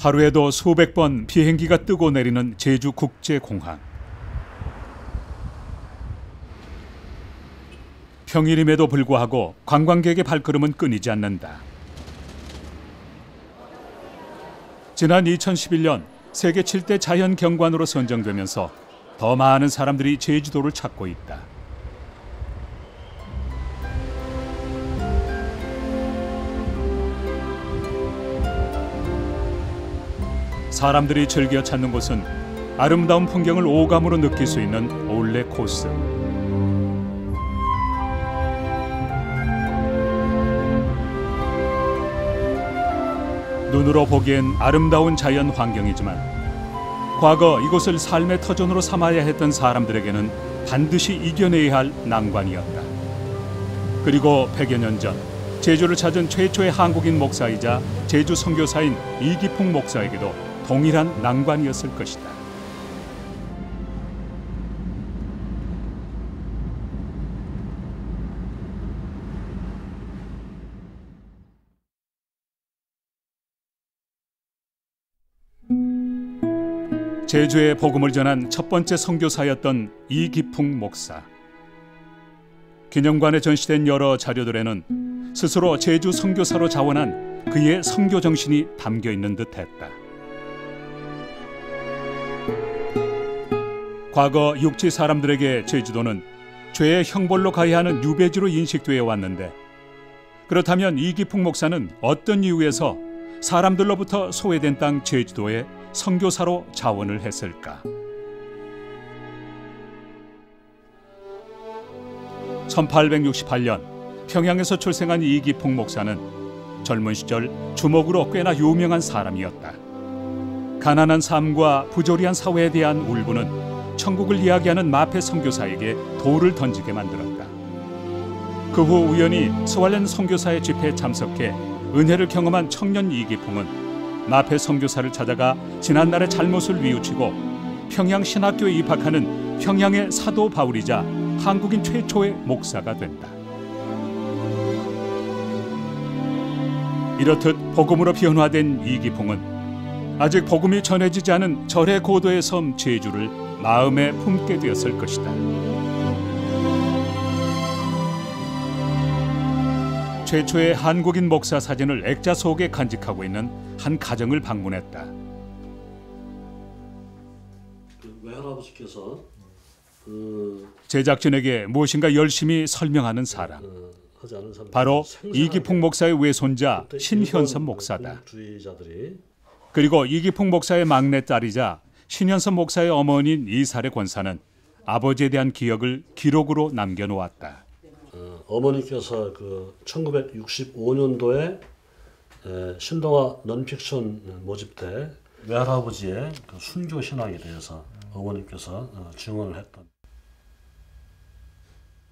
하루에도 수백 번 비행기가 뜨고 내리는 제주국제공항. 평일임에도 불구하고 관광객의 발걸음은 끊이지 않는다. 지난 2011년 세계 7대 자연경관으로 선정되면서 더 많은 사람들이 제주도를 찾고 있다. 사람들이 즐겨 찾는 곳은 아름다운 풍경을 오감으로 느낄 수 있는 올레 코스. 눈으로 보기엔 아름다운 자연 환경이지만 과거 이곳을 삶의 터전으로 삼아야 했던 사람들에게는 반드시 이겨내야 할 난관이었다. 그리고 100여 년 전 제주를 찾은 최초의 한국인 목사이자 제주 선교사인 이기풍 목사에게도 동일한 난관이었을 것이다. 제주에 복음을 전한 첫 번째 선교사였던 이기풍 목사. 기념관에 전시된 여러 자료들에는 스스로 제주 선교사로 자원한 그의 선교 정신이 담겨 있는 듯했다. 과거 육지 사람들에게 제주도는 죄의 형벌로 가야 하는 유배지로 인식되어 왔는데, 그렇다면 이기풍 목사는 어떤 이유에서 사람들로부터 소외된 땅 제주도에 선교사로 자원을 했을까? 1868년 평양에서 출생한 이기풍 목사는 젊은 시절 주목으로 꽤나 유명한 사람이었다. 가난한 삶과 부조리한 사회에 대한 울분은 천국을 이야기하는 마페 선교사에게 돌을 던지게 만들었다. 그 후 우연히 스왈렌 선교사의 집회에 참석해 은혜를 경험한 청년 이기풍은 마페 선교사를 찾아가 지난날의 잘못을 뉘우치고 평양 신학교에 입학하는 평양의 사도 바울이자 한국인 최초의 목사가 된다. 이렇듯 복음으로 변화된 이기풍은 아직 복음이 전해지지 않은 절의 고도의 섬 제주를 마음에 품게 되었을 것이다. 최초의 한국인 목사 사진을 액자 속에 간직하고 있는 한 가정을 방문했다. 외할아버지께서 제작진에게 무엇인가 열심히 설명하는 사람. 바로 이기풍 목사의 외손자 신현선 목사다. 그리고 이기풍 목사의 막내딸이자 신현선 목사의 어머니인 이사례 권사는 아버지에 대한 기억을 기록으로 남겨놓았다. 어머니께서 1965년도에 신동아 넌픽션 모집 때 외할아버지의 순교 신앙에 대해서 어머니께서 증언을 했던.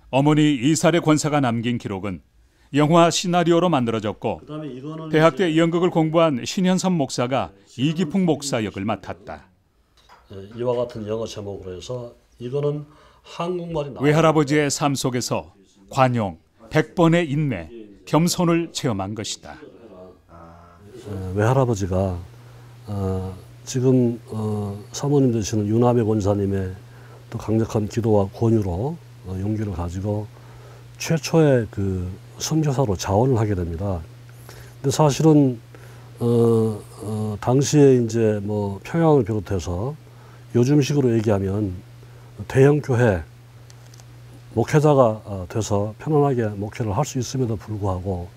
어머니 이사례 권사가 남긴 기록은 영화 시나리오로 만들어졌고, 대학 때 연극을 공부한 신현선 목사가 이기풍 목사 역을 맡았다. 이와 같은 영어 제목으로 해서 이거는 한국말이 외할아버지의 삶 속에서 관용, 100번의 인내, 겸손을 체험한 것이다. 외할아버지가 지금 사모님 되시는 윤하배 권사님의 또 강력한 기도와 권유로 용기를 가지고 최초의 선교사로 자원을 하게 됩니다. 근데 사실은 당시에 이제 평양을 비롯해서 요즘식으로 얘기하면 대형 교회 목회자가 돼서 편안하게 목회를 할 수 있음에도 불구하고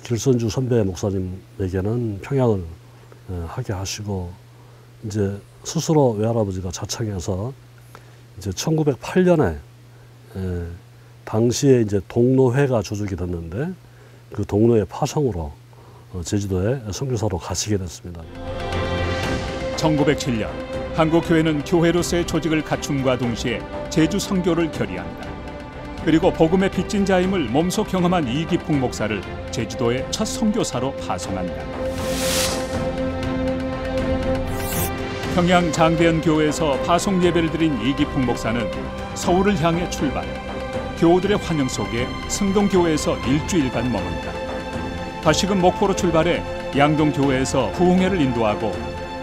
길선주 선배 목사님에게는 평양을 하게 하시고, 이제 스스로 외할아버지가 자청해서 이제 1908년에 당시에 이제 동로회가 조직이 됐는데 그 동로회 파송으로 제주도에 선교사로 가시게 됐습니다. 1907년 한국 교회는 교회로서의 조직을 갖춤과 동시에 제주 선교를 결의한다. 그리고 복음의 빚진 자임을 몸소 경험한 이기풍 목사를 제주도의 첫 선교사로 파송한다. 평양 장대현 교회에서 파송 예배를 드린 이기풍 목사는 서울을 향해 출발. 교우들의 환영 속에 승동교회에서 일주일간 머문다. 다시금 목포로 출발해 양동교회에서 부흥회를 인도하고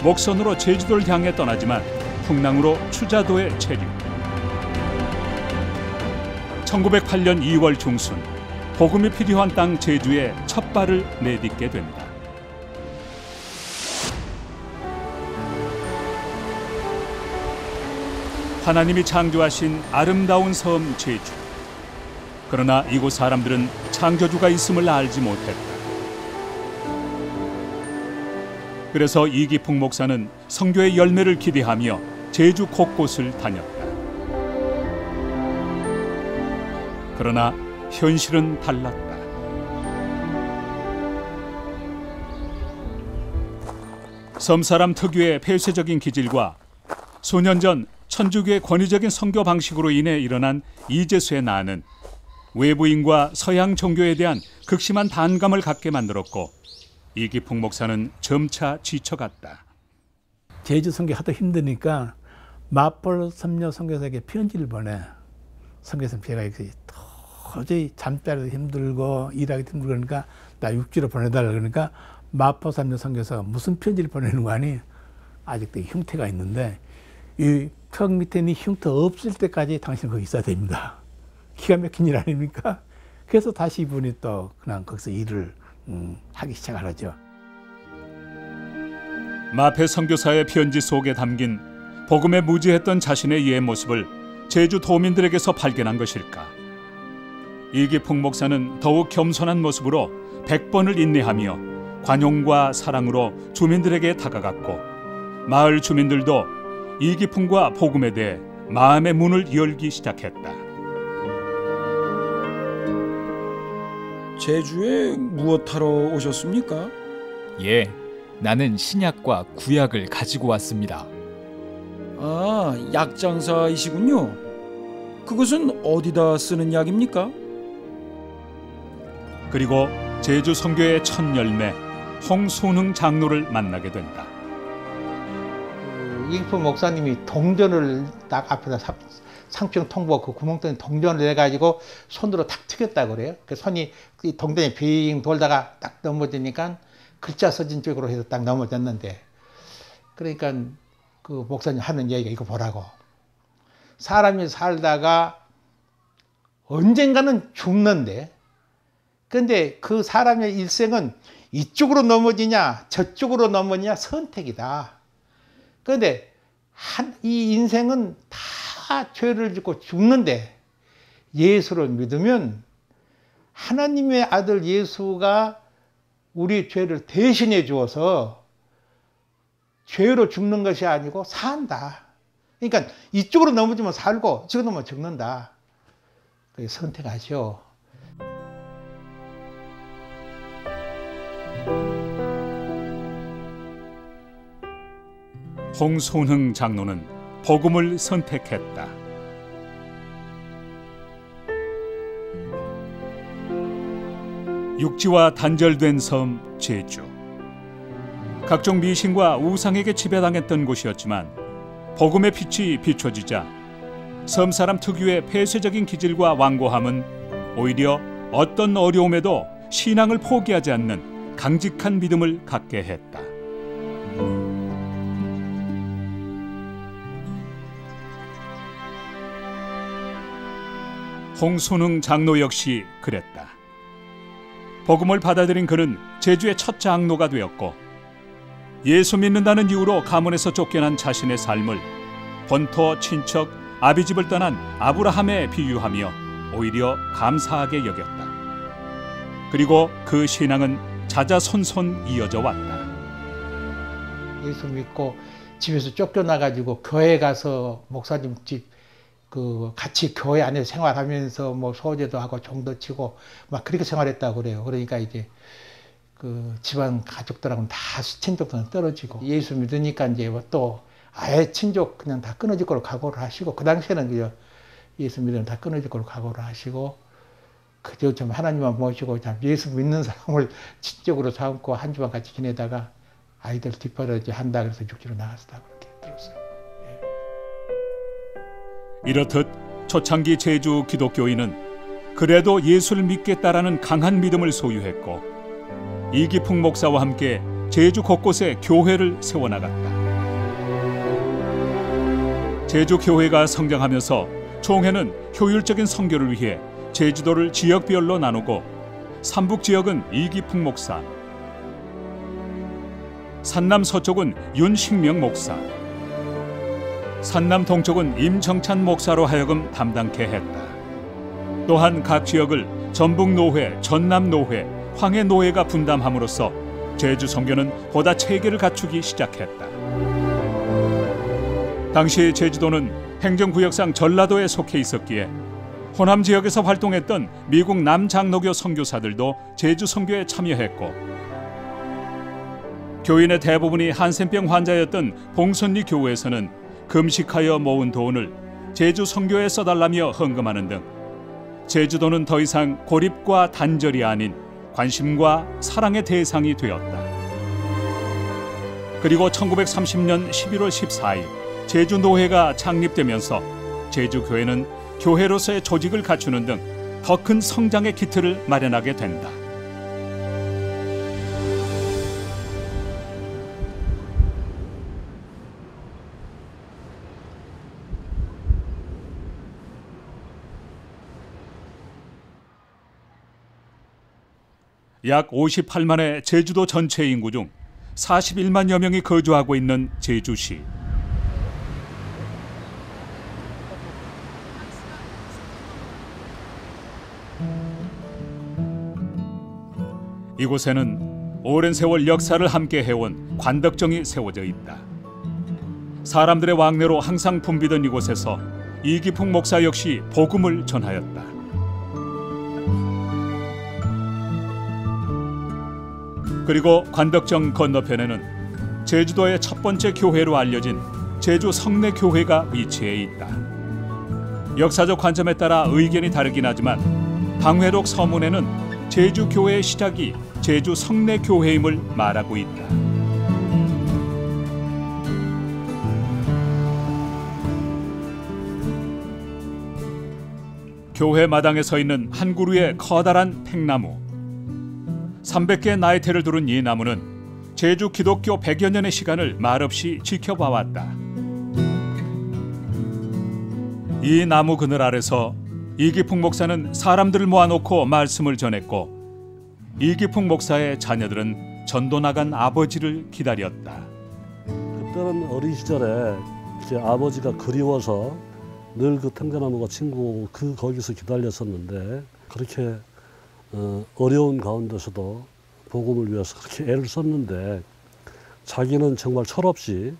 목선으로 제주도를 향해 떠나지만 풍랑으로 추자도에 체류. 1908년 2월 중순 복음이 필요한 땅 제주에 첫 발을 내딛게 됩니다. 하나님이 창조하신 아름다운 섬 제주. 그러나 이곳 사람들은 창조주가 있음을 알지 못했다. 그래서 이기풍 목사는 선교의 열매를 기대하며 제주 곳곳을 다녔다. 그러나 현실은 달랐다. 섬사람 특유의 폐쇄적인 기질과 수년 전 천주교의 권위적인 선교 방식으로 인해 일어난 이재수의 난은 외부인과 서양 종교에 대한 극심한 반감을 갖게 만들었고 이기풍 목사는 점차 지쳐갔다. 제주 선교 하도 힘드니까 마폴 섬녀 선교사에게 편지를 보내. 선교사님 제가 도저히 잠자리도 힘들고 일하기도 힘들고 그러니까 나 육지로 보내달라 그러니까 마포 섬녀 선교사가 무슨 편지를 보내는 거 아니? 아직도 흉터가 있는데 이 턱 밑에 있는 흉터 없을 때까지 당신 거기 있어야 됩니다. 기가 막힌 일 아닙니까? 그래서 다시 이분이 또 그냥 거기서 일을 하기 시작하죠. 마페 선교사의 편지 속에 담긴 복음에 무지했던 자신의 옛 모습을 제주 도민들에게서 발견한 것일까? 이기풍 목사는 더욱 겸손한 모습으로 100번을 인내하며 관용과 사랑으로 주민들에게 다가갔고 마을 주민들도 이기풍과 복음에 대해 마음의 문을 열기 시작했다. 제주에 무엇하러 오셨습니까? 예, 나는 신약과 구약을 가지고 왔습니다. 아, 약장사이시군요. 그것은 어디다 쓰는 약입니까? 그리고 제주 선교의 첫 열매 홍순흥 장로를 만나게 된다. 이기풍 목사님이 동전을 딱 앞에다 상평 통보 그 구멍통에 동전을 내가지고 손으로 탁 튀겼다 그래요. 그 손이 이 동전이 빙 돌다가 딱 넘어지니까 글자 써진 쪽으로 해서 딱 넘어졌는데, 그러니까 그 목사님 하는 얘기가 이거 보라고. 사람이 살다가 언젠가는 죽는데, 근데 그 사람의 일생은 이쪽으로 넘어지냐 저쪽으로 넘어지냐 선택이다. 그런데 이 인생은 다 죄를 짓고 죽는데 예수를 믿으면 하나님의 아들 예수가 우리 죄를 대신해 주어서 죄로 죽는 것이 아니고 산다. 그러니까 이쪽으로 넘어지면 살고 이쪽으로 넘어지면 죽는다. 그게 선택하시오. 홍순흥 장로는 복음을 선택했다. 육지와 단절된 섬 제주. 각종 미신과 우상에게 지배당했던 곳이었지만 복음의 빛이 비춰지자 섬 사람 특유의 폐쇄적인 기질과 완고함은 오히려 어떤 어려움에도 신앙을 포기하지 않는 강직한 믿음을 갖게 했다. 홍순흥 장로 역시 그랬다. 복음을 받아들인 그는 제주의 첫 장로가 되었고 예수 믿는다는 이유로 가문에서 쫓겨난 자신의 삶을 본토 친척 아비집을 떠난 아브라함에 비유하며 오히려 감사하게 여겼다. 그리고 그 신앙은 자자손손 이어져 왔다. 예수 믿고 집에서 쫓겨나가지고 교회 가서 목사님 집 같이 교회 안에서 생활하면서 뭐 소제도 하고 종도 치고 막 그렇게 생활했다고 그래요. 그러니까 이제 그 집안 가족들하고는 다 친족들은 떨어지고 예수 믿으니까 이제 또 아예 친족 그냥 다 끊어질 걸로 각오를 하시고 그 당시에는 그저 예수 믿으면 다 끊어질 걸로 각오를 하시고 그저 좀 하나님만 모시고 참 예수 믿는 사람을 친족으로 삼고 한 주만 같이 지내다가 아이들 뒷바라지 한다 그래서 육지로 나갔다 그렇게 들었어요. 이렇듯 초창기 제주 기독교인은 그래도 예수를 믿겠다라는 강한 믿음을 소유했고 이기풍 목사와 함께 제주 곳곳에 교회를 세워나갔다. 제주 교회가 성장하면서 총회는 효율적인 선교를 위해 제주도를 지역별로 나누고 삼북 지역은 이기풍 목사, 산남 서쪽은 윤식명 목사, 산남 동쪽은 임정찬 목사로 하여금 담당케 했다. 또한 각 지역을 전북노회, 전남노회, 황해노회가 분담함으로써 제주 선교는 보다 체계를 갖추기 시작했다. 당시 제주도는 행정구역상 전라도에 속해 있었기에 호남 지역에서 활동했던 미국 남장로교 선교사들도 제주 선교에 참여했고, 교인의 대부분이 한센병 환자였던 봉선리 교회에서는 금식하여 모은 돈을 제주 선교에 써달라며 헌금하는 등 제주도는 더 이상 고립과 단절이 아닌 관심과 사랑의 대상이 되었다. 그리고 1930년 11월 14일 제주노회가 창립되면서 제주교회는 교회로서의 조직을 갖추는 등 더 큰 성장의 기틀을 마련하게 된다. 약 58만의 제주도 전체 인구 중 41만여 명이 거주하고 있는 제주시. 이곳에는 오랜 세월 역사를 함께 해온 관덕정이 세워져 있다. 사람들의 왕래로 항상 붐비던 이곳에서 이기풍 목사 역시 복음을 전하였다. 그리고 관덕정 건너편에는 제주도의 첫 번째 교회로 알려진 제주 성내교회가 위치해 있다. 역사적 관점에 따라 의견이 다르긴 하지만 방회록 서문에는 제주교회의 시작이 제주 성내교회임을 말하고 있다. 교회 마당에 서 있는 한 그루의 커다란 팽나무. 300개의 나이테를 두른 이 나무는 제주 기독교 100여 년의 시간을 말없이 지켜봐왔다. 이 나무 그늘 아래서 이기풍 목사는 사람들을 모아놓고 말씀을 전했고, 이기풍 목사의 자녀들은 전도 나간 아버지를 기다렸다. 그때는 어린 시절에 이제 아버지가 그리워서 늘 그 탱자나무가 친구 거기서 기다렸었는데, 그렇게 어려운 가운데서도 복음을 위해서 그렇게 애를 썼는데, 자기는 정말 철없이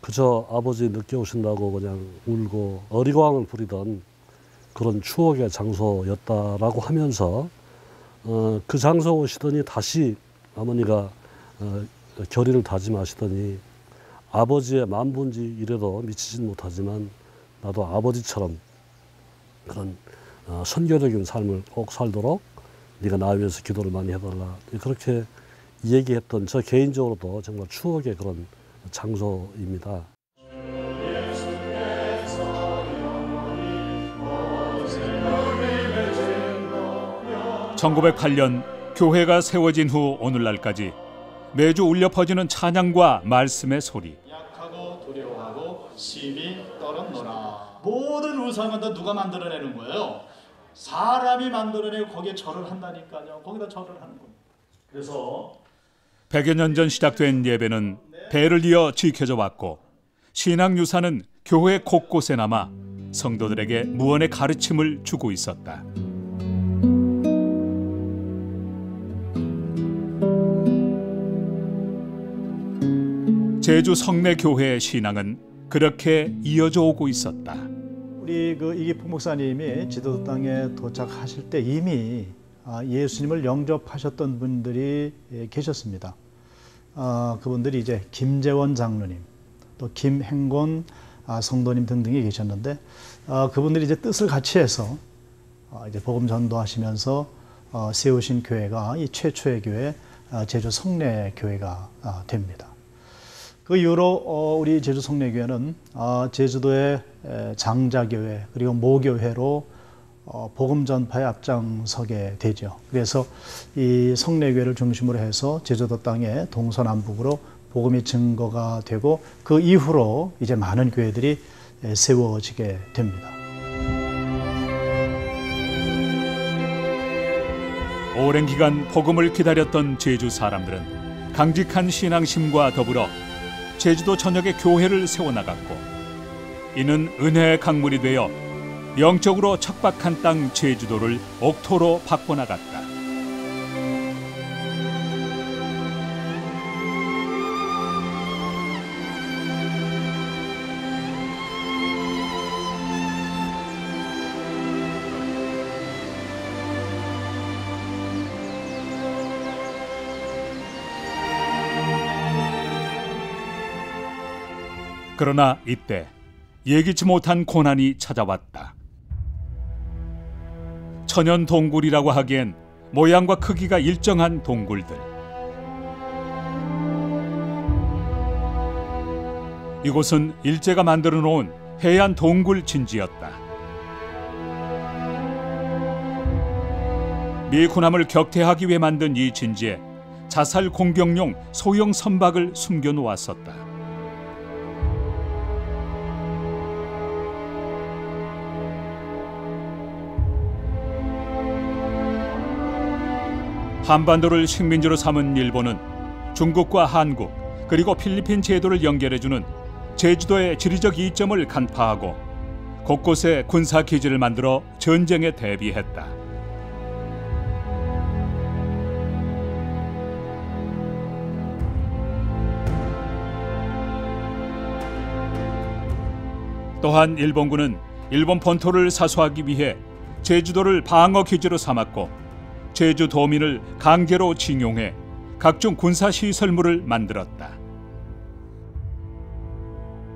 그저 아버지 늦게 오신다고 그냥 울고 어리광을 부리던 그런 추억의 장소였다라고 하면서 그 장소 오시더니 다시 어머니가 결의를 다짐하시더니, 아버지의 만분지 이래도 미치진 못하지만 나도 아버지처럼 그런 선교적인 삶을 꼭 살도록 네가 나 위해서 기도를 많이 해달라, 그렇게 얘기했던 저 개인적으로도 정말 추억의 그런 장소입니다. 1908년 교회가 세워진 후 오늘날까지 매주 울려 퍼지는 찬양과 말씀의 소리. 약하고 두려워하고 심히 떨었노라. 모든 우상은 다 누가 만들어내는 거예요? 사람이 만들어내고 거기에 절을 한다니까요. 거기다 절을 하는 거예요. 그래서 100여 년 전 시작된 예배는 대를 이어 지켜져 왔고, 신앙 유산은 교회 곳곳에 남아 성도들에게 무언의 가르침을 주고 있었다. 제주 성내교회의 신앙은 그렇게 이어져 오고 있었다. 우리 그 이기풍 목사님이 지도도 땅에 도착하실 때 이미 예수님을 영접하셨던 분들이 계셨습니다. 그분들이 이제 김재원 장로님, 또 김행곤 성도님 등등이 계셨는데, 그분들이 이제 뜻을 같이 해서 이제 복음 전도하시면서 세우신 교회가 이 최초의 교회 제주 성내교회가 됩니다. 그 이후로 우리 제주 성내교회는 제주도의 장자교회 그리고 모교회로 복음 전파에 앞장서게 되죠. 그래서 이 성례교회를 중심으로 해서 제주도 땅에 동서남북으로 복음의 증거가 되고 그 이후로 이제 많은 교회들이 세워지게 됩니다. 오랜 기간 복음을 기다렸던 제주 사람들은 강직한 신앙심과 더불어 제주도 전역에 교회를 세워나갔고, 이는 은혜의 강물이 되어 영적으로 척박한 땅 제주도를 옥토로 바꿔나갔다. 그러나 이때 예기치 못한 고난이 찾아왔다. 천연 동굴이라고 하기엔 모양과 크기가 일정한 동굴들. 이곳은 일제가 만들어 놓은 해안 동굴 진지였다. 미 군함을 격퇴하기 위해 만든 이 진지에 자살 공격용 소형 선박을 숨겨 놓았었다. 한반도를 식민지로 삼은 일본은 중국과 한국 그리고 필리핀 제도를 연결해주는 제주도의 지리적 이점을 간파하고 곳곳에 군사기지를 만들어 전쟁에 대비했다. 또한 일본군은 일본 본토를 사수하기 위해 제주도를 방어기지로 삼았고, 제주도민을 강제로 징용해 각종 군사시설물을 만들었다.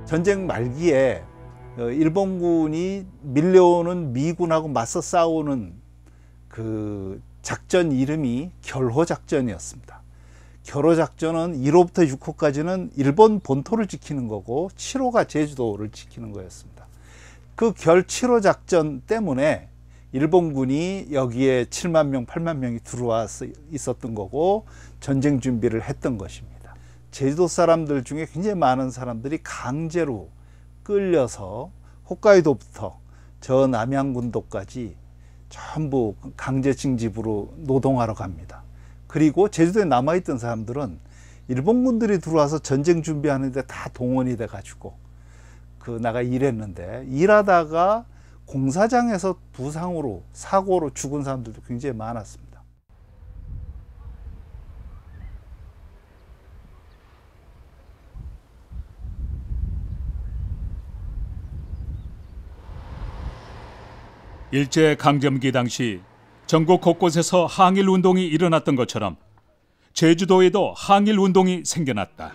전쟁 말기에 일본군이 밀려오는 미군하고 맞서 싸우는 그 작전 이름이 결호작전이었습니다. 결호작전은 1호부터 6호까지는 일본 본토를 지키는 거고 7호가 제주도를 지키는 거였습니다. 그 결 7호 작전 때문에 일본군이 여기에 7만 명, 8만 명이 들어와 있었던 거고 전쟁 준비를 했던 것입니다. 제주도 사람들 중에 굉장히 많은 사람들이 강제로 끌려서 홋카이도부터 저 남양군도까지 전부 강제 징집으로 노동하러 갑니다. 그리고 제주도에 남아있던 사람들은 일본군들이 들어와서 전쟁 준비하는데 다 동원이 돼가지고 나가 일했는데, 일하다가 공사장에서 부상으로 사고로 죽은 사람들도 굉장히 많았습니다. 일제 강점기 당시 전국 곳곳에서 항일 운동이 일어났던 것처럼 제주도에도 항일 운동이 생겨났다.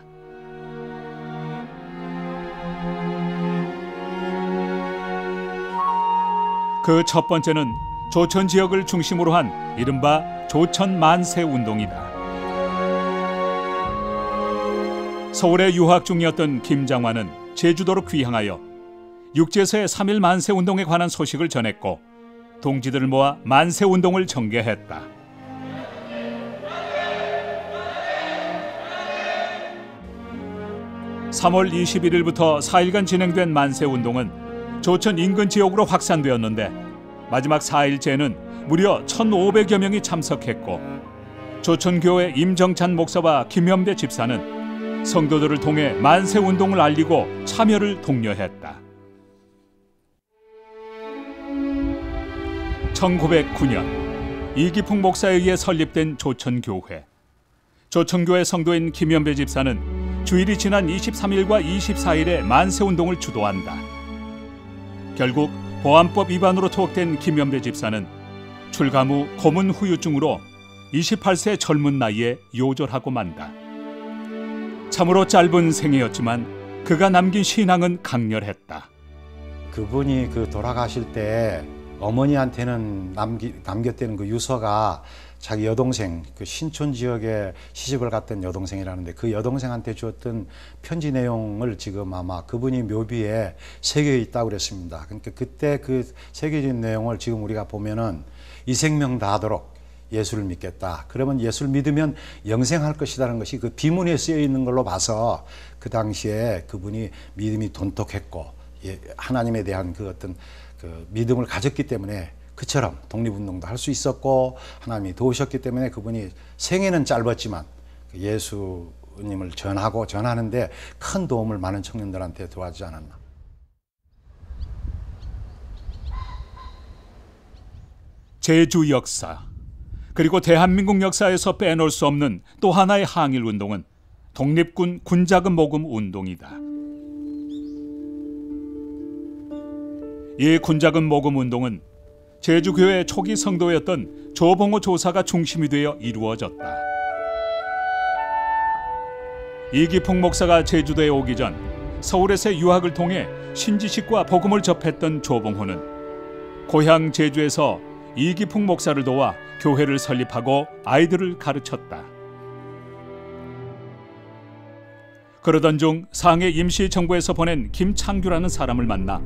그 첫 번째는 조천 지역을 중심으로 한 이른바 조천 만세 운동이다. 서울에 유학 중이었던 김장환은 제주도로 귀향하여 육지에서의 3.1 만세 운동에 관한 소식을 전했고, 동지들을 모아 만세 운동을 전개했다. (3월 21일부터) 4일간 진행된 만세 운동은 조천 인근 지역으로 확산되었는데, 마지막 4일째는 무려 1,500여 명이 참석했고, 조천교회 임정찬 목사와 김현배 집사는 성도들을 통해 만세 운동을 알리고 참여를 독려했다. 1909년 이기풍 목사에 의해 설립된 조천교회. 조천교회 성도인 김현배 집사는 주일이 지난 23일과 24일에 만세 운동을 주도한다. 결국 보안법 위반으로 투옥된 김현배 집사는 출감 후 고문 후유증으로 28세 젊은 나이에 요절하고 만다. 참으로 짧은 생애였지만 그가 남긴 신앙은 강렬했다. 그분이 돌아가실 때 어머니한테는 남겼다는 그 유서가 자기 여동생, 그 신촌 지역에 시집을 갔던 여동생이라는데 그 여동생한테 주었던 편지 내용을 지금 아마 그분이 묘비에 새겨 있다고 그랬습니다. 그러니까 그때 그 새겨진 내용을 지금 우리가 보면은 이 생명 다하도록 예수를 믿겠다. 그러면 예수를 믿으면 영생할 것이라는 것이 그 비문에 쓰여 있는 걸로 봐서 그 당시에 그분이 믿음이 돈독했고 하나님에 대한 그 어떤 그 믿음을 가졌기 때문에 그처럼 독립운동도 할 수 있었고 하나님이 도우셨기 때문에 그분이 생애는 짧았지만 예수님을 전하는데 큰 도움을 많은 청년들한테 도와주지 않았나. 제주 역사, 그리고 대한민국 역사에서 빼놓을 수 없는 또 하나의 항일운동은 독립군 군자금 모금 운동이다. 이 군자금 모금 운동은 제주교회 초기 성도였던 조봉호 조사가 중심이 되어 이루어졌다. 이기풍 목사가 제주도에 오기 전 서울에서 유학을 통해 신지식과 복음을 접했던 조봉호는 고향 제주에서 이기풍 목사를 도와 교회를 설립하고 아이들을 가르쳤다. 그러던 중 상해 임시정부에서 보낸 김창규라는 사람을 만나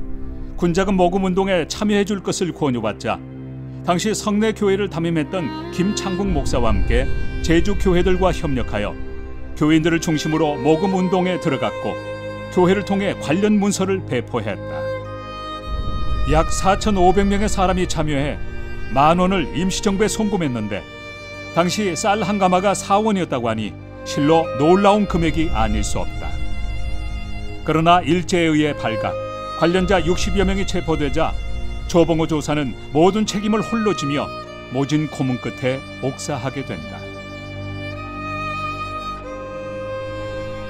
군자금 모금 운동에 참여해 줄 것을 권유받자 당시 성내 교회를 담임했던 김창국 목사와 함께 제주 교회들과 협력하여 교인들을 중심으로 모금 운동에 들어갔고 교회를 통해 관련 문서를 배포했다. 약 4,500명의 사람이 참여해 10,000원을 임시정부에 송금했는데 당시 쌀 한 가마가 4원이었다고 하니 실로 놀라운 금액이 아닐 수 없다. 그러나 일제에 의해 발각, 관련자 60여 명이 체포되자 조봉호 조사는 모든 책임을 홀로 지며 모진 고문 끝에 옥사하게 된다.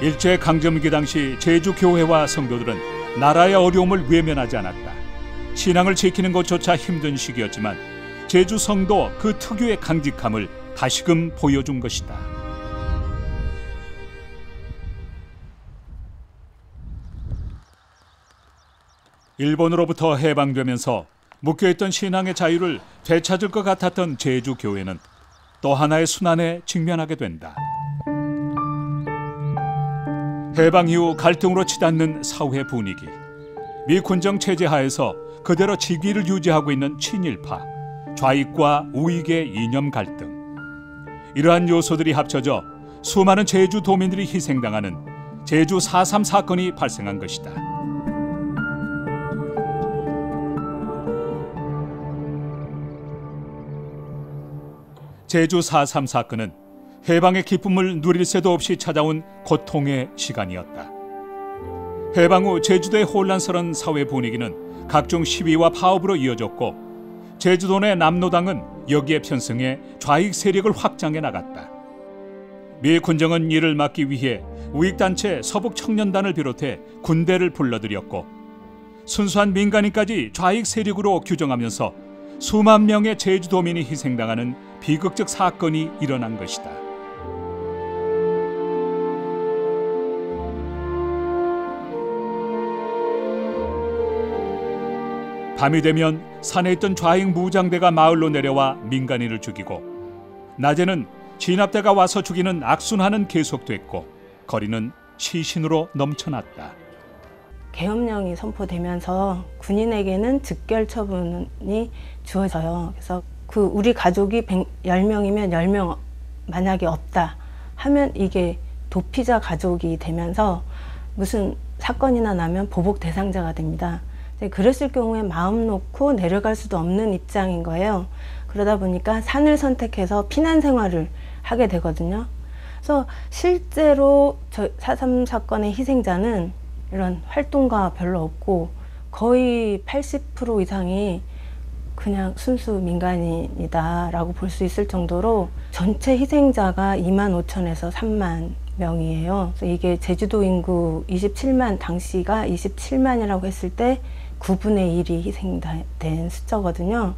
일제 강점기 당시 제주 교회와 성도들은 나라의 어려움을 외면하지 않았다. 신앙을 지키는 것조차 힘든 시기였지만 제주 성도 그 특유의 강직함을 다시금 보여준 것이다. 일본으로부터 해방되면서 묶여있던 신앙의 자유를 되찾을 것 같았던 제주 교회는 또 하나의 순환에 직면하게 된다. 해방 이후 갈등으로 치닫는 사회 분위기, 미 군정 체제 하에서 그대로 직위를 유지하고 있는 친일파, 좌익과 우익의 이념 갈등, 이러한 요소들이 합쳐져 수많은 제주 도민들이 희생당하는 제주 4.3 사건이 발생한 것이다. 제주 4.3 사건은 해방의 기쁨을 누릴 새도 없이 찾아온 고통의 시간이었다. 해방 후 제주도의 혼란스러운 사회 분위기는 각종 시위와 파업으로 이어졌고 제주도 내 남로당은 여기에 편승해 좌익 세력을 확장해 나갔다. 미 군정은 이를 막기 위해 우익단체 서북청년단을 비롯해 군대를 불러들였고 순수한 민간인까지 좌익 세력으로 규정하면서 수만 명의 제주도민이 희생당하는 비극적 사건이 일어난 것이다. 밤이 되면 산에 있던 좌익 무장대가 마을로 내려와 민간인을 죽이고 낮에는 진압대가 와서 죽이는 악순환은 계속됐고 거리는 시신으로 넘쳐났다. 계엄령이 선포되면서 군인에게는 즉결 처분이 주어져요. 그래서 우리 가족이 10명이면 10명 만약에 없다 하면 이게 도피자 가족이 되면서 무슨 사건이나 나면 보복 대상자가 됩니다. 그랬을 경우에 마음 놓고 내려갈 수도 없는 입장인 거예요. 그러다 보니까 산을 선택해서 피난 생활을 하게 되거든요. 그래서 실제로 4.3 사건의 희생자는 이런 활동가 별로 없고 거의 80% 이상이 그냥 순수 민간인이다 라고 볼 수 있을 정도로 전체 희생자가 25,000에서 3만 명이에요. 그래서 이게 제주도 인구 27만, 당시가 27만이라고 했을 때 9분의 1이 희생된 숫자거든요.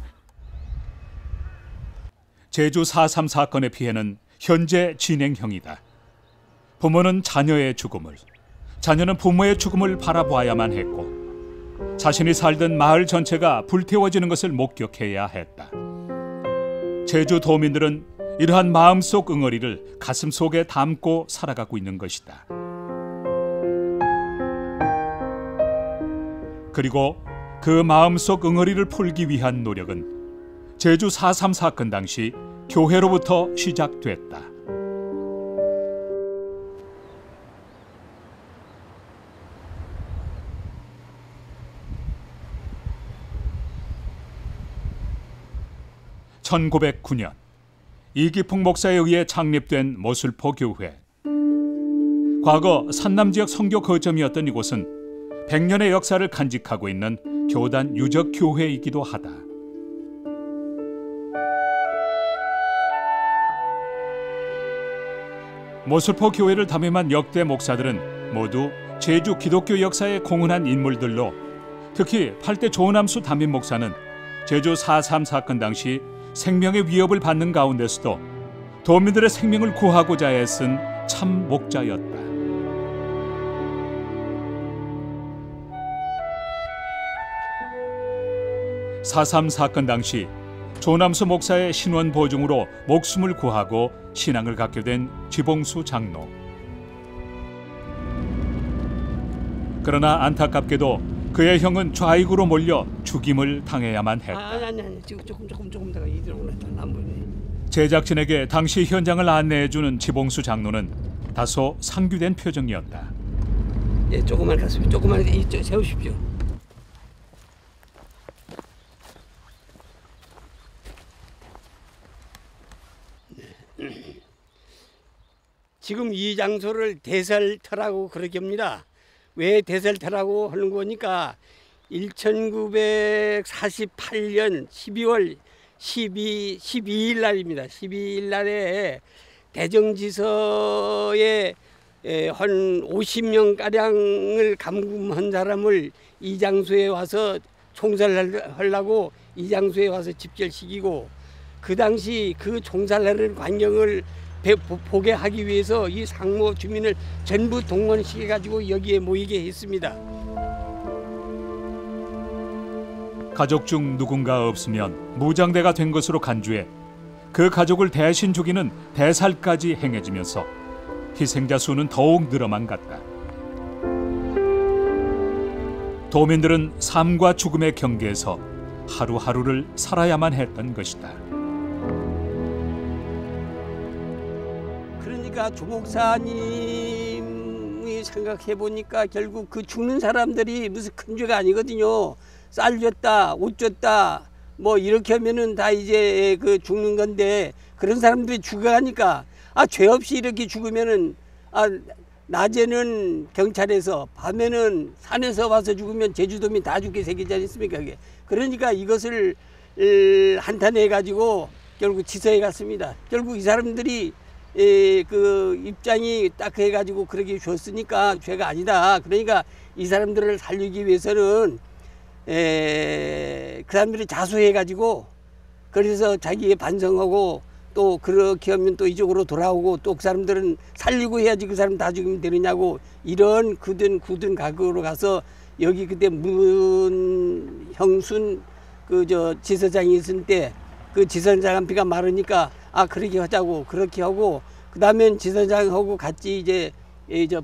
제주 4.3 사건의 피해는 현재 진행형이다. 부모는 자녀의 죽음을, 자녀는 부모의 죽음을 바라보아야만 했고 자신이 살던 마을 전체가 불태워지는 것을 목격해야 했다. 제주 도민들은 이러한 마음속 응어리를 가슴속에 담고 살아가고 있는 것이다. 그리고 그 마음속 응어리를 풀기 위한 노력은 제주 4.3 사건 당시 교회로부터 시작됐다. (1909년) 이기풍 목사에 의해 창립된 모술포 교회. 과거 산남지역 선교 거점이었던 이곳은 100년의 역사를 간직하고 있는 교단 유적 교회이기도 하다. 모술포 교회를 담임한 역대 목사들은 모두 제주 기독교 역사에 공헌한 인물들로, 특히 8대 조남수 담임 목사는 제주 4.3 사건 당시 생명의 위협을 받는 가운데서도 도민들의 생명을 구하고자 애쓴 참 목자였다. 4.3 사건 당시 조남수 목사의 신원 보증으로 목숨을 구하고 신앙을 갖게 된 지봉수 장로. 그러나 안타깝게도 그의 형은 좌익으로 몰려 죽임을 당해야만 했다. 아니 조금 내가 이대로 올랐다 남부네. 제작진에게 당시 현장을 안내해주는 지봉수 장로는 다소 상규된 표정이었다. 예, 조금만 갔습니다. 조금만 이쪽 세우십시오. 지금 이 장소를 대설터라고 그렇게 합니다. 왜 대설터라고 하는 거니까 1948년 12월 12일 날입니다. 12일 날에 대정지서에 한 50명가량을 감금한 사람을 이 장소에 와서 총살하려고 이 장소에 와서 집결시키고, 그 당시 그 총살하는 광경을 보게 하기 위해서 이 상모 주민을 전부 동원시켜가지고 여기에 모이게 했습니다. 가족 중 누군가 없으면 무장대가 된 것으로 간주해 그 가족을 대신 죽이는 대살까지 행해지면서 희생자 수는 더욱 늘어만 갔다. 도민들은 삶과 죽음의 경계에서 하루하루를 살아야만 했던 것이다. 그러니까 조 목사님이 생각해 보니까 결국 그 죽는 사람들이 무슨 큰 죄가 아니거든요. 쌀 줬다, 옷 줬다, 뭐 이렇게 하면은 다 이제 그 죽는 건데, 그런 사람들이 죽어가니까 죄 없이 이렇게 죽으면은 낮에는 경찰에서, 밤에는 산에서 와서 죽으면 제주도민 다 죽게 생기지 않습니까? 그게. 그러니까 이것을 한탄해 가지고 결국 지서에 갔습니다. 결국 이 사람들이 그 입장이 딱 해가지고 그렇게 줬으니까 죄가 아니다. 그러니까 이 사람들을 살리기 위해서는 그 사람들이 자수해가지고, 그래서 자기의 반성하고 또 그렇게 하면 또 이쪽으로 돌아오고, 또 그 사람들은 살리고 해야지 그 사람 다 죽이면 되느냐고, 이런 굳은 각오로 가서 여기 그때 문형순 지서장이 있을 때 그 지서장 비가 마르니까 그렇게 하자고 그렇게 하고, 그 다음엔 지서장하고 같이 이제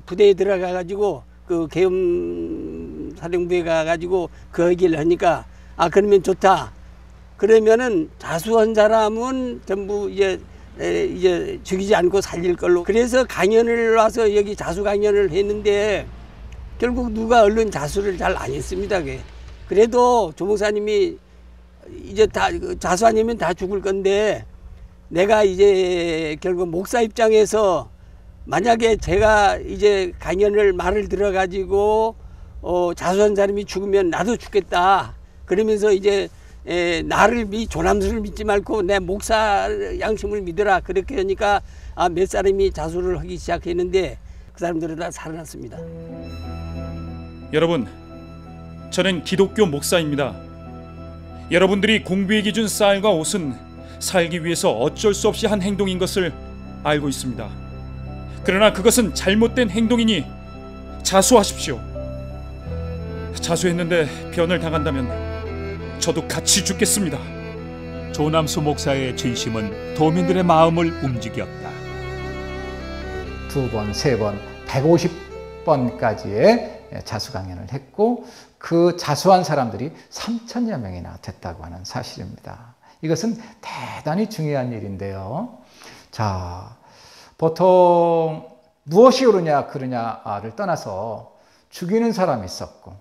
부대에 들어가 가지고 그 계엄 사령부에 가 가지고 그 얘기를 하니까 그러면 좋다. 그러면은 자수한 사람은 전부 이제 죽이지 않고 살릴 걸로. 그래서 강연을 와서 여기 자수 강연을 했는데 결국 누가 얼른 자수를 잘 안 했습니다. 그래도 조 목사님이 이제 다 자수 아니면 다 죽을 건데, 내가 이제 결국 목사 입장에서 만약에 제가 이제 강연을 말을 들어가지고 자수한 사람이 죽으면 나도 죽겠다. 그러면서 이제 나를 조남수를 믿지 말고 내 목사 양심을 믿어라. 그렇게 하니까 몇 사람이 자수를 하기 시작했는데 그 사람들은 다 살아났습니다. 여러분, 저는 기독교 목사입니다. 여러분들이 공부의 기준 쌀과 옷은 살기 위해서 어쩔 수 없이 한 행동인 것을 알고 있습니다. 그러나 그것은 잘못된 행동이니 자수하십시오. 자수했는데 변을 당한다면 저도 같이 죽겠습니다. 조남수 목사의 진심은 도민들의 마음을 움직였다. 2번, 3번, 150번까지의 자수 강연을 했고 그 자수한 사람들이 3천여 명이나 됐다고 하는 사실입니다. 이것은 대단히 중요한 일인데요. 자, 보통 무엇이 옳으냐 그르냐를 떠나서 죽이는 사람이 있었고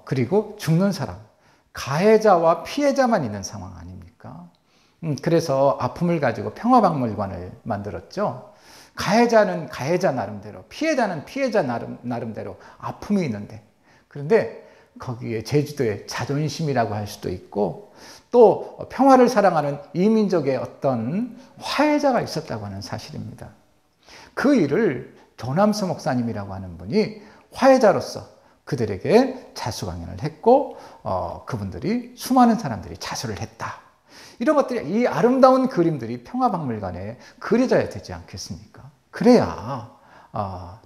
그리고 죽는 사람, 가해자와 피해자만 있는 상황 아닙니까? 그래서 아픔을 가지고 평화박물관을 만들었죠. 가해자는 가해자 나름대로, 피해자는 피해자 나름대로 아픔이 있는데, 그런데 거기에 제주도의 자존심이라고 할 수도 있고 또 평화를 사랑하는 이민족의 어떤 화해자가 있었다고 하는 사실입니다. 그 일을 조남수 목사님이라고 하는 분이 화해자로서 그들에게 자수 강연을 했고 그분들이 수많은 사람들이 자수를 했다. 이런 것들이, 이 아름다운 그림들이 평화박물관에 그려져야 되지 않겠습니까? 그래야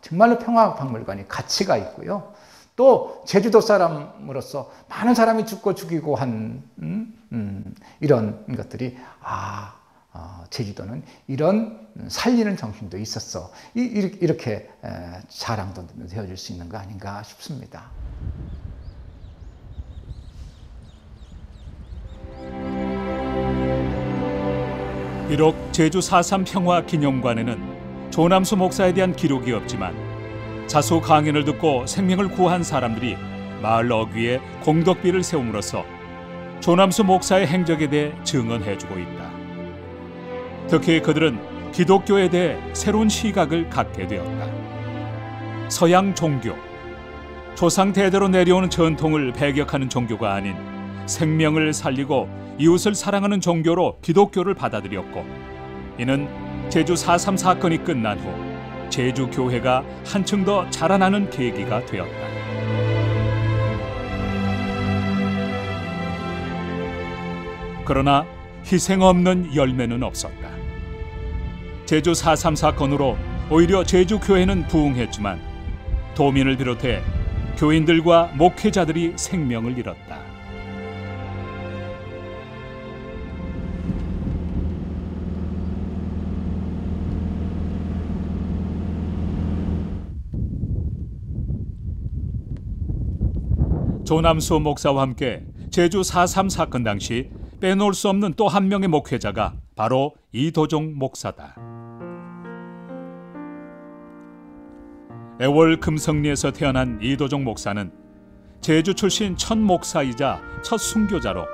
정말로 평화박물관이 가치가 있고요. 또 제주도 사람으로서 많은 사람이 죽고 죽이고 한 이런 것들이 제주도는 이런 살리는 정신도 있었어. 이렇게 자랑도 되어줄 수 있는 거 아닌가 싶습니다. 비록 제주 4.3 평화기념관에는 조남수 목사에 대한 기록이 없지만 자수 강연을 듣고 생명을 구한 사람들이 마을 어귀에 공덕비를 세움으로써 조남수 목사의 행적에 대해 증언해주고 있다. 특히 그들은 기독교에 대해 새로운 시각을 갖게 되었다. 서양 종교, 조상 대대로 내려오는 전통을 배격하는 종교가 아닌 생명을 살리고 이웃을 사랑하는 종교로 기독교를 받아들였고, 이는 제주 4.3 사건이 끝난 후 제주 교회가 한층 더 자라나는 계기가 되었다. 그러나 희생 없는 열매는 없었다. 제주 4.3 사건으로 오히려 제주 교회는 부흥했지만 도민을 비롯해 교인들과 목회자들이 생명을 잃었다. 조남수 목사와 함께 제주 4.3 사건 당시 빼놓을 수 없는 또 한 명의 목회자가 바로 이도종 목사다. 애월 금성리에서 태어난 이도종 목사는 제주 출신 첫 목사이자 첫 순교자로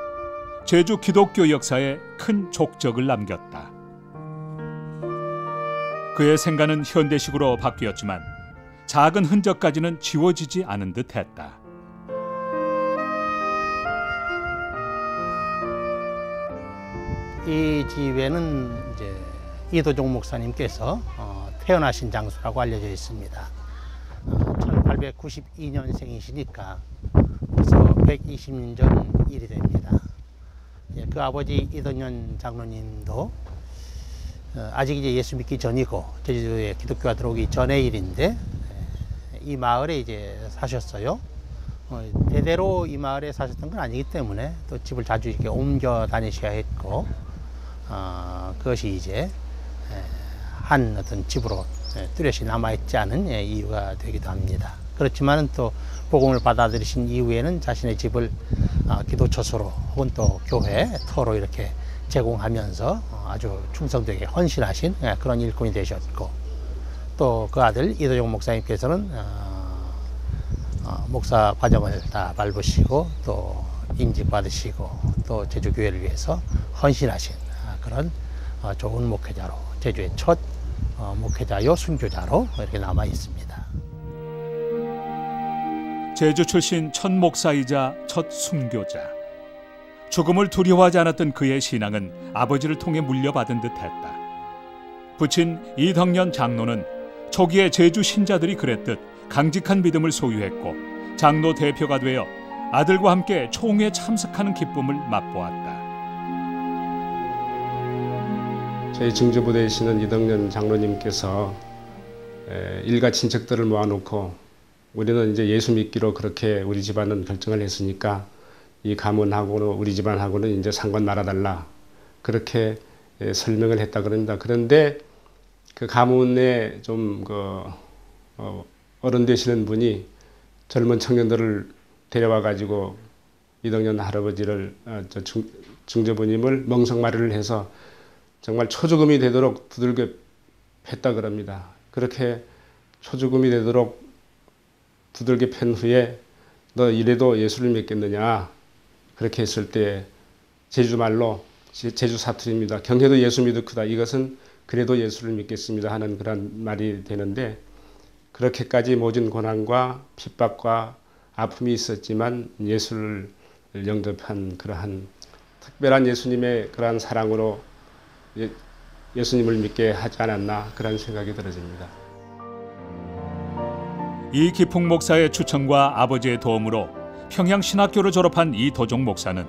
제주 기독교 역사에 큰 족적을 남겼다. 그의 생가는 현대식으로 바뀌었지만 작은 흔적까지는 지워지지 않은 듯했다. 이 집에는 이제 이도종 목사님께서 태어나신 장소라고 알려져 있습니다. 1892년생이시니까 벌써 120년 전 일이 됩니다. 그 아버지 이도년 장로님도 아직 이제 예수 믿기 전이고 제주도에 기독교가 들어오기 전의 일인데 이 마을에 이제 사셨어요. 대대로 이 마을에 사셨던 건 아니기 때문에 또 집을 자주 이렇게 옮겨 다니셔야 했고, 그것이 이제 한 어떤 집으로 뚜렷이 남아있지 않은 이유가 되기도 합니다. 그렇지만 또 복음을 받아들이신 이후에는 자신의 집을 기도처소로 혹은 또 교회 터로 이렇게 제공하면서 아주 충성되게 헌신하신 그런 일꾼이 되셨고, 또 그 아들 이도종 목사님께서는 목사 과정을 다 밟으시고 또 임직 받으시고 또 제주교회를 위해서 헌신하신 그런 좋은 목회자로, 제주의 첫 목회자요 순교자로 이렇게 남아 있습니다. 제주 출신 첫 목사이자 첫 순교자. 죽음을 두려워하지 않았던 그의 신앙은 아버지를 통해 물려받은 듯했다. 부친 이덕년 장로는 초기에 제주 신자들이 그랬듯 강직한 믿음을 소유했고 장로 대표가 되어 아들과 함께 총회에 참석하는 기쁨을 맛보았다. 저희 증조부대에 계시는 이덕년 장로님께서 일가 친척들을 모아놓고 우리는 이제 예수 믿기로 그렇게 우리 집안은 결정을 했으니까 이 가문하고는 우리 집안하고는 이제 상관 말아달라 그렇게 설명을 했다 그럽니다. 그런데 그 가문에 좀 어른 되시는 분이 젊은 청년들을 데려와 가지고 이덕년 할아버지를 중조부님을 멍석마리를 해서 정말 초죽음이 되도록 두들겨 팼다 그럽니다. 그렇게 초죽음이 되도록 두들겨 팬 후에 너 이래도 예수를 믿겠느냐 그렇게 했을 때 제주말로 제주 사투리입니다. 경해도 예수 믿으크다. 이것은 그래도 예수를 믿겠습니다 하는 그런 말이 되는데 그렇게까지 모진 고난과 핍박과 아픔이 있었지만 예수를 영접한 그러한 특별한 예수님의 그러한 사랑으로 예수님을 믿게 하지 않았나 그런 생각이 들어집니다. 이기풍 목사의 추천과 아버지의 도움으로 평양신학교를 졸업한 이도종 목사는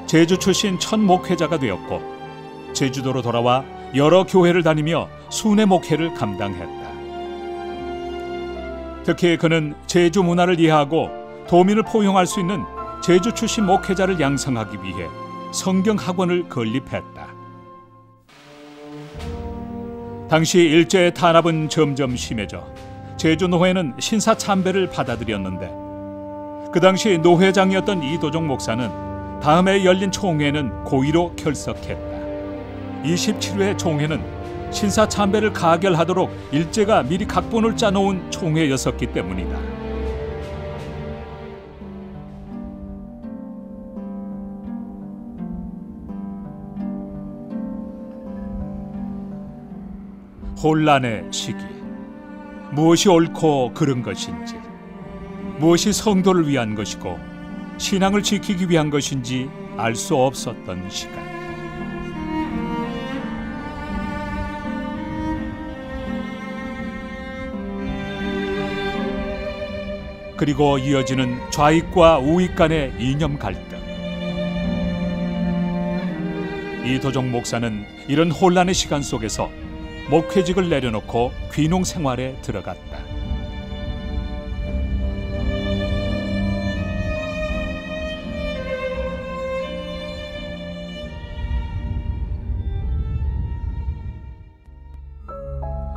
제주 출신 첫 목회자가 되었고 제주도로 돌아와 여러 교회를 다니며 순회 목회를 감당했다. 특히 그는 제주 문화를 이해하고 도민을 포용할 수 있는 제주 출신 목회자를 양성하기 위해 성경학원을 건립했다. 당시 일제의 탄압은 점점 심해져 제주 노회는 신사 참배를 받아들였는데 그 당시 노회장이었던 이도종 목사는 다음에 열린 총회는 고의로 결석했다. 27회 총회는 신사 참배를 가결하도록 일제가 미리 각본을 짜놓은 총회였었기 때문이다. 혼란의 시기, 무엇이 옳고 그른 것인지, 무엇이 성도를 위한 것이고 신앙을 지키기 위한 것인지 알 수 없었던 시간. 그리고 이어지는 좌익과 우익 간의 이념 갈등. 이도종 목사는 이런 혼란의 시간 속에서 목회직을 내려놓고 귀농 생활에 들어갔다.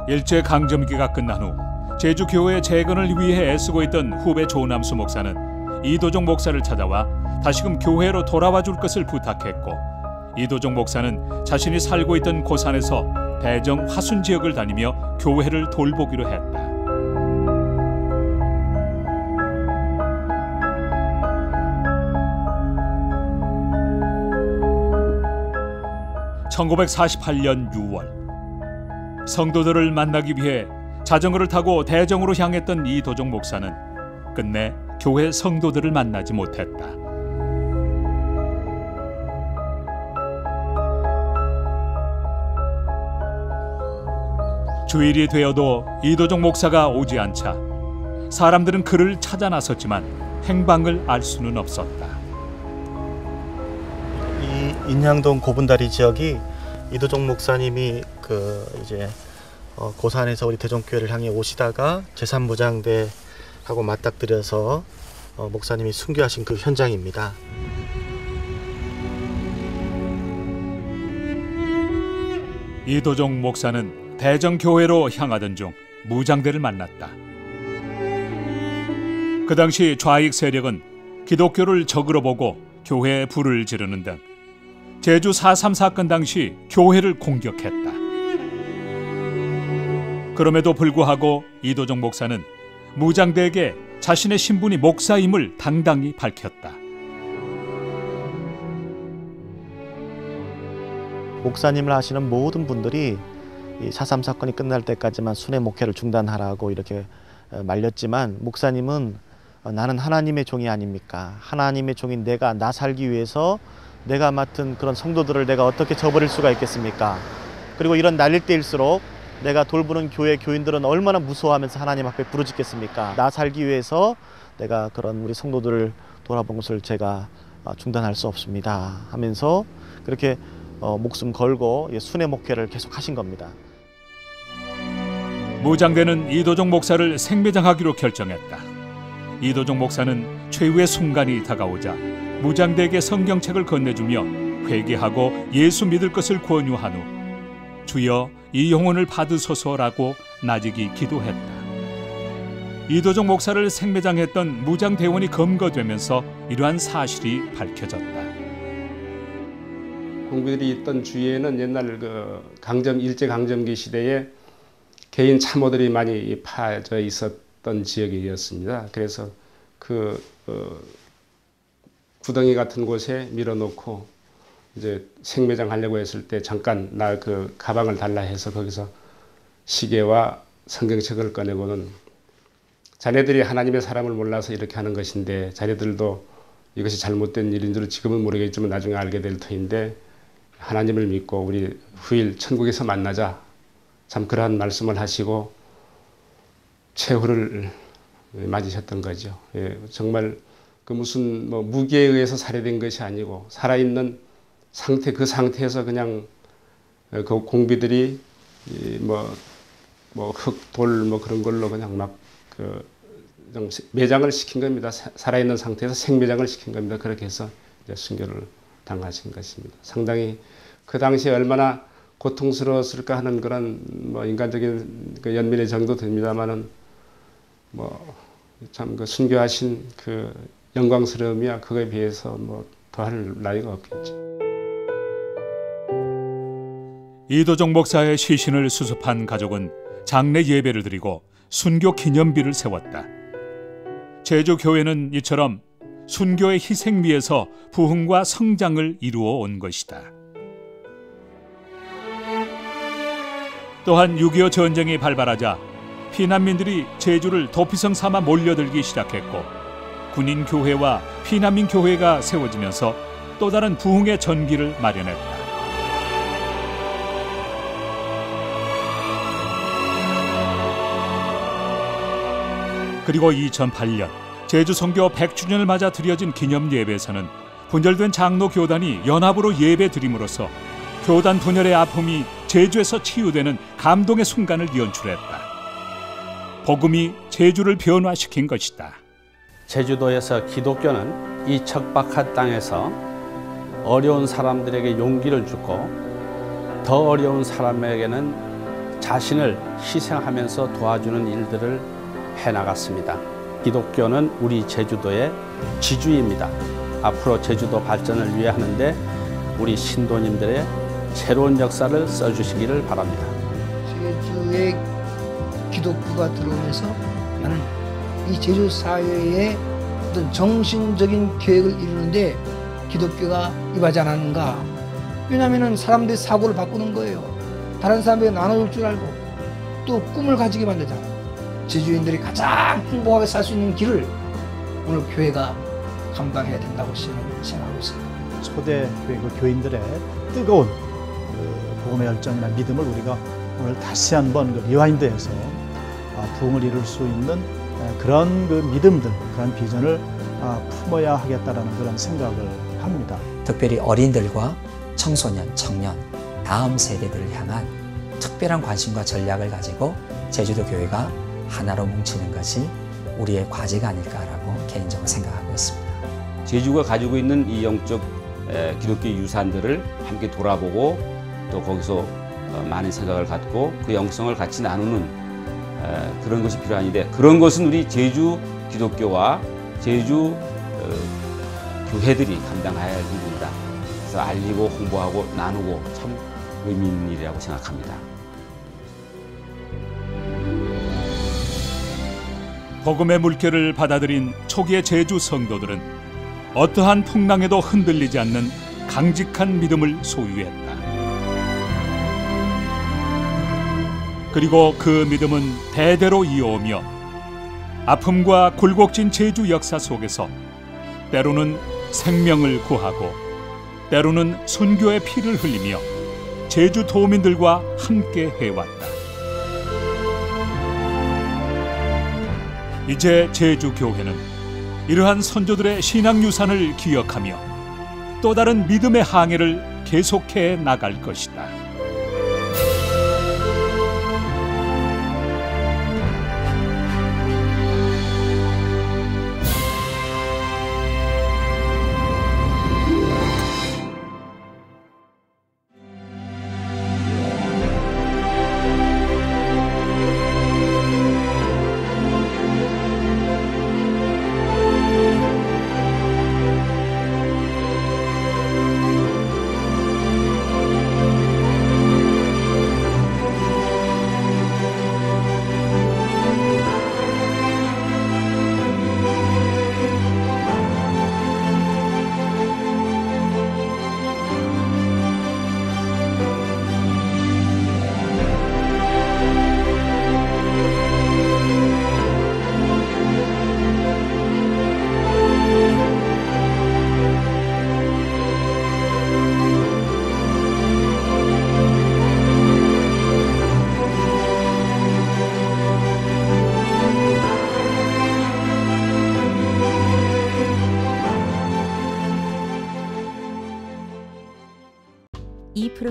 일제 강점기가 끝난 후 제주 교회 재건을 위해 애쓰고 있던 후배 조남수 목사는 이도종 목사를 찾아와 다시금 교회로 돌아와 줄 것을 부탁했고 이도종 목사는 자신이 살고 있던 고산에서 대정 화순 지역을 다니며 교회를 돌보기로 했다. (1948년 6월) 성도들을 만나기 위해 자전거를 타고 대정으로 향했던 이도종 목사는 끝내 교회 성도들을 만나지 못했다. 주일이 되어도 이도종 목사가 오지 않자 사람들은 그를 찾아 나섰지만 행방을 알 수는 없었다. 이 인양동 고분다리 지역이 이도종 목사님이 이제 고산에서 우리 대종교회를 향해 오시다가 제3무장대하고 맞닥뜨려서 목사님이 순교하신 그 현장입니다. 이도종 목사는 대정교회로 향하던 중 무장대를 만났다. 그 당시 좌익 세력은 기독교를 적으로 보고 교회에 불을 지르는 등 제주 4.3 사건 당시 교회를 공격했다. 그럼에도 불구하고 이도종 목사는 무장대에게 자신의 신분이 목사임을 당당히 밝혔다. 목사님을 하시는 모든 분들이 이 4.3 사건이 끝날 때까지만 순회 목회를 중단하라고 이렇게 말렸지만 목사님은 나는 하나님의 종이 아닙니까? 하나님의 종인 내가 나 살기 위해서 내가 맡은 그런 성도들을 내가 어떻게 저버릴 수가 있겠습니까? 그리고 이런 날릴 때일수록 내가 돌보는 교회 교인들은 얼마나 무서워하면서 하나님 앞에 부르짖겠습니까? 나 살기 위해서 내가 그런 우리 성도들을 돌아본 것을 제가 중단할 수 없습니다 하면서 그렇게 목숨 걸고 순회 목회를 계속 하신 겁니다. 무장대는 이도종 목사를 생매장하기로 결정했다. 이도종 목사는 최후의 순간이 다가오자 무장대에게 성경책을 건네주며 회개하고 예수 믿을 것을 권유한 후 주여 이 영혼을 받으소서라고 나직이 기도했다. 이도종 목사를 생매장했던 무장대원이 검거되면서 이러한 사실이 밝혀졌다. 공비들이 있던 주위에는 옛날 일제 강점기 시대에 개인 참모들이 많이 파져 있었던 지역이었습니다. 그래서 구덩이 같은 곳에 밀어놓고 이제 생매장 하려고 했을 때 잠깐 나 그 가방을 달라 해서 거기서 시계와 성경책을 꺼내고는 자네들이 하나님의 사람을 몰라서 이렇게 하는 것인데 자네들도 이것이 잘못된 일인 줄 지금은 모르겠지만 나중에 알게 될 터인데 하나님을 믿고 우리 후일 천국에서 만나자. 참 그러한 말씀을 하시고 최후를 맞으셨던 거죠. 예, 정말 무슨 무기에 의해서 살해된 것이 아니고 살아있는 상태, 그 상태에서 그냥 그 공비들이 흙, 돌 그런 걸로 그냥 막 매장을 시킨 겁니다. 살아있는 상태에서 생매장을 시킨 겁니다. 그렇게 해서 이제 순교를 당하신 것입니다. 상당히 그 당시에 얼마나 고통스러웠을까 하는 그런 인간적인 그 연민의 정도 됩니다만은 참 그 순교하신 그 영광스러움이야 그거에 비해서 더할 나위가 없겠죠. 이도종 목사의 시신을 수습한 가족은 장례 예배를 드리고 순교 기념비를 세웠다. 제주교회는 이처럼 순교의 희생미에서 부흥과 성장을 이루어 온 것이다. 또한 6.25 전쟁이 발발하자 피난민들이 제주를 도피성 삼아 몰려들기 시작했고 군인교회와 피난민교회가 세워지면서 또 다른 부흥의 전기를 마련했다. 그리고 2008년 제주 선교 100주년을 맞아 드려진 기념 예배에서는 분열된 장로 교단이 연합으로 예배 드림으로써 교단 분열의 아픔이 제주에서 치유되는 감동의 순간을 연출했다. 복음이 제주를 변화시킨 것이다. 제주도에서 기독교는 이 척박한 땅에서 어려운 사람들에게 용기를 주고 더 어려운 사람에게는 자신을 희생하면서 도와주는 일들을 해나갔습니다. 기독교는 우리 제주도의 지주입니다. 앞으로 제주도 발전을 위해 하는데 우리 신도님들의 새로운 역사를 써주시기를 바랍니다. 제주에 기독교가 들어오면서 나는 이 제주 사회의 어떤 정신적인 계획을 이루는데 기독교가 임하지 않았는가. 왜냐하면 사람들이 사고를 바꾸는 거예요. 다른 사람에게 나눠줄 줄 알고 또 꿈을 가지게 만들잖아. 제주인들이 가장 행복하게 살 수 있는 길을 오늘 교회가 감당해야 된다고 저는 생각하고 있습니다. 초대 교인들의 뜨거운 복음의 열정이나 믿음을 우리가 오늘 다시 한번 리와인드해서 부흥을 이룰 수 있는 그런 그 믿음들, 그런 비전을 품어야 하겠다라는 그런 생각을 합니다. 특별히 어린들과 청소년, 청년, 다음 세대들을 향한 특별한 관심과 전략을 가지고 제주도 교회가 하나로 뭉치는 것이 우리의 과제가 아닐까라고 개인적으로 생각하고 있습니다. 제주가 가지고 있는 이 영적 기독교 유산들을 함께 돌아보고 또 거기서 많은 생각을 갖고 그 영성을 같이 나누는 그런 것이 필요한데 그런 것은 우리 제주 기독교와 제주 교회들이 감당해야 할 일입니다. 그래서 알리고 홍보하고 나누고 참 의미 있는 일이라고 생각합니다. 복음의 물결을 받아들인 초기의 제주 성도들은 어떠한 풍랑에도 흔들리지 않는 강직한 믿음을 소유했다. 그리고 그 믿음은 대대로 이어오며 아픔과 굴곡진 제주 역사 속에서 때로는 생명을 구하고 때로는 순교의 피를 흘리며 제주 도민들과 함께 해왔다. 이제 제주교회는 이러한 선조들의 신앙유산을 기억하며 또 다른 믿음의 항해를 계속해 나갈 것이다.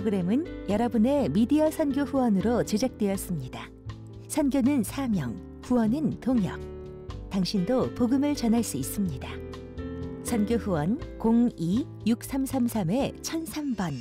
프로그램은 여러분의 미디어 선교 후원으로 제작되었습니다. 선교는 사명, 후원은 동역. 당신도 복음을 전할 수 있습니다. 선교 후원 02-6333-1003번